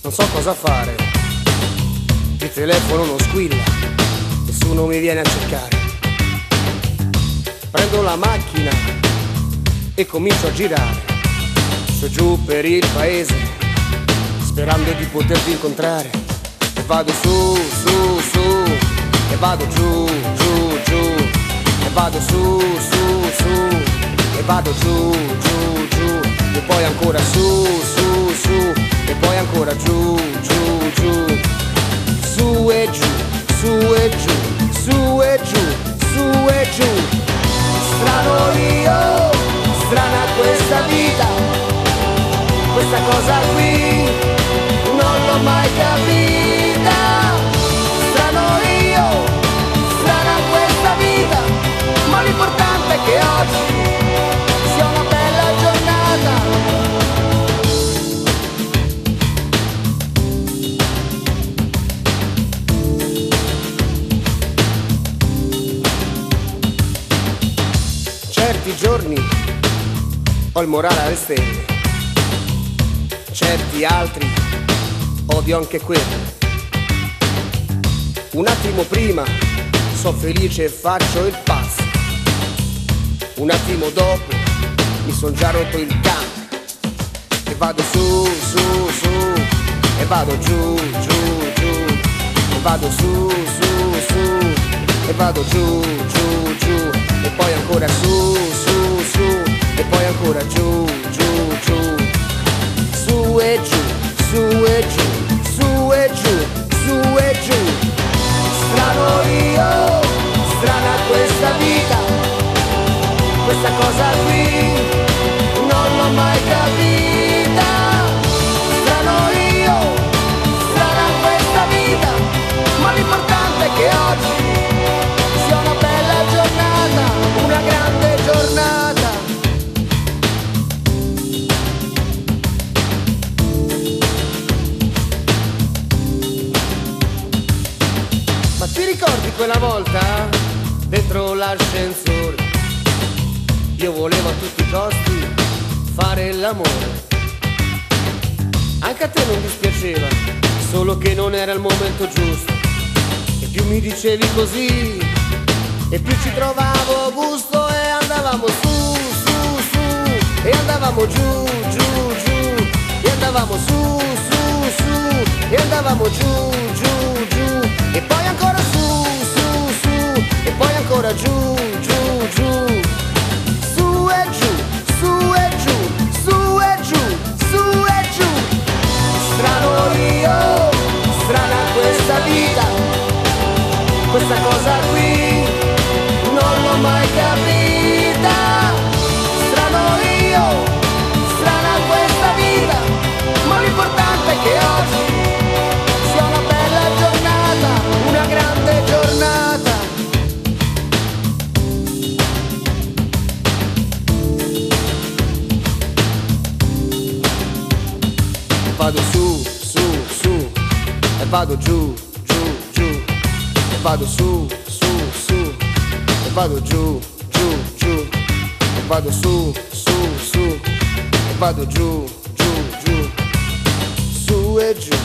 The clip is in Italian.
non so cosa fare. Il telefono non squilla, nessuno mi viene a cercare. Prendo la macchina e comincio a girare su e giù per il paese, sperando di poterti incontrare. E vado su, su, su, e vado giù, giù, giù, e vado su, su, su, e vado giù, giù, giù, e poi ancora su, su, su, e poi ancora giù, giù, giù, su e giù, su e giù, su e giù, su e giù. Strano io, strana questa vita, questa cosa qui non l'ho mai capita. Strano io, strana questa vita, ma l'importante è che oggi sia una bella giornata. Certi giorni ho il morale alle stelle, certi altri odio anche quelli. Un attimo prima so felice e faccio il pazzo, un attimo dopo mi son già rotto il cane. E vado su, su, su, e vado giù, giù, giù, e vado su, su, su, e vado giù, giù, giù, e poi ancora su, su, su, e poi ancora giù, giù, giù, su e giù, su e giù, su e giù, su e giù. Strano io, strana questa vita, questa cosa qui non l'ho mai capita. Strano io, strana questa vita, ma l'importante è che oggi sia una bella giornata, una grande giornata. Ma ti ricordi quella volta dentro l'ascensore? Io volevo a tutti i costi fare l'amore. Anche a te non dispiaceva, solo che non era il momento giusto. E più mi dicevi così, e più ci trovavo gusto. E andavamo su, su, su, e andavamo giù, giù, giù, e andavamo su, su, su, e andavamo giù, giù, giù, e poi ancora su, su, su, e poi ancora giù, giù, giù, su e giù, su e giù, su e giù, su e giù. Strano io, strana questa vita, questa cosa qui non l'ho mai capita. Strano io, strana questa vita, ma l'importante è che oggi sia una bella giornata, una grande giornata. Vado su, su, su, e vado giù, giù, giù, e vado su, su, su, e vado giù, giù, giù, e vado su, su, su, e vado giù, giù, giù, su e giù.